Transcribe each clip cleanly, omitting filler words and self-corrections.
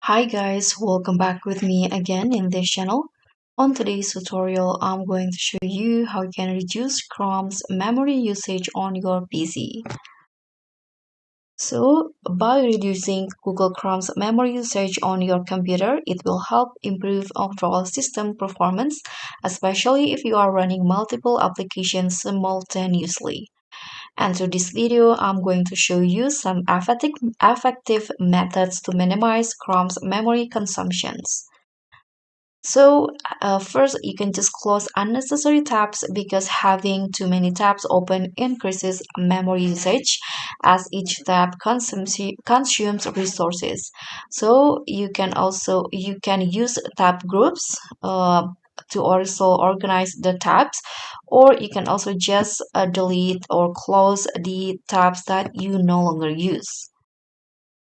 Hi guys, welcome back with me again in this channel. On today's tutorial, I'm going to show you how you can reduce Chrome's memory usage on your PC. So, by reducing Google Chrome's memory usage on your computer, it will help improve overall system performance, especially if you are running multiple applications simultaneously. And through this video, I'm going to show you some effective methods to minimize Chrome's memory consumptions. So first, you can just close unnecessary tabs because having too many tabs open increases memory usage as each tab consumes resources. So you can use tab groups to also organize the tabs, or you can also just delete or close the tabs that you no longer use.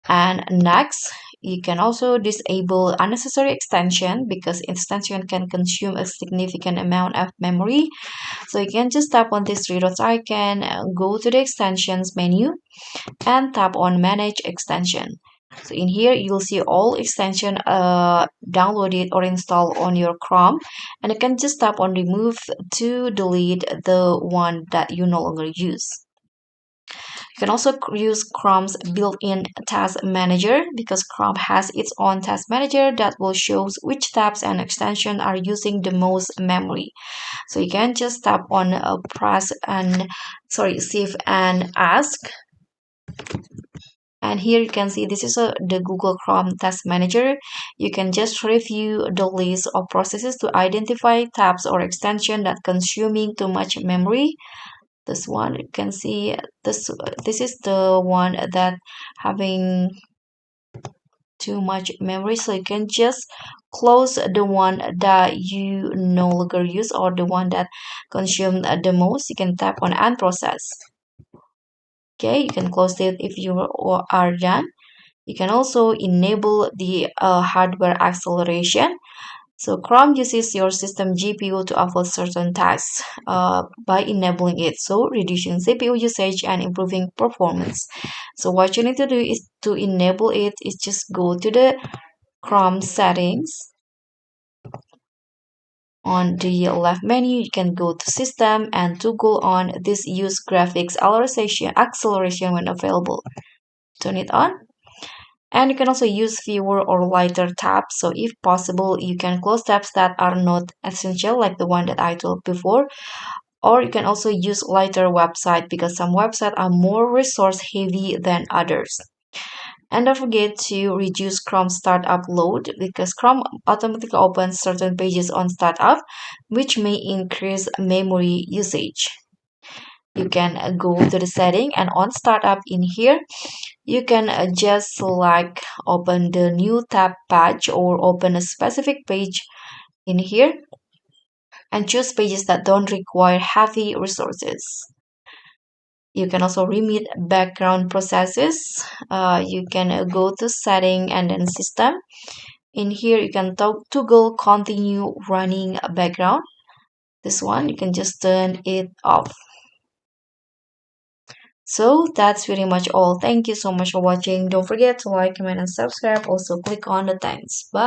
And next, you can also disable unnecessary extension because extension can consume a significant amount of memory. So you can just tap on this three dots icon, go to the extensions menu and tap on manage extension. So in here, you'll see all extension downloaded or installed on your Chrome, and you can just tap on remove to delete the one that you no longer use. You can also use Chrome's built-in task manager because Chrome has its own task manager that will show which tabs and extensions are using the most memory. So you can just tap on save and ask. And here you can see this is the Google Chrome Task Manager. You can just review the list of processes to identify tabs or extension that consuming too much memory. This one you can see this is the one that having too much memory, so you can just close the one that you no longer use or the one that consume the most. You can tap on unprocess. Okay, you can close it if you are done. You can also enable the hardware acceleration. So Chrome uses your system GPU to avoid certain tasks by enabling it, so reducing CPU usage and improving performance. So what you need to do is to enable it is just go to the Chrome settings. On the left menu, you can go to system and toggle on this use graphics acceleration when available. Turn it on. And you can also use fewer or lighter tabs. So if possible, you can close tabs that are not essential, like the one that I told before. Or you can also use lighter website because some websites are more resource heavy than others. And don't forget to reduce Chrome startup load because Chrome automatically opens certain pages on startup, which may increase memory usage. You can go to the setting and on startup in here, you can just select open the new tab page or open a specific page in here and choose pages that don't require heavy resources. You can also remove background processes. You can go to setting and then system. In here, you can toggle continue running background. This one, you can just turn it off. So that's pretty much all. Thank you so much for watching. Don't forget to like, comment, and subscribe. Also click on the thanks. Bye.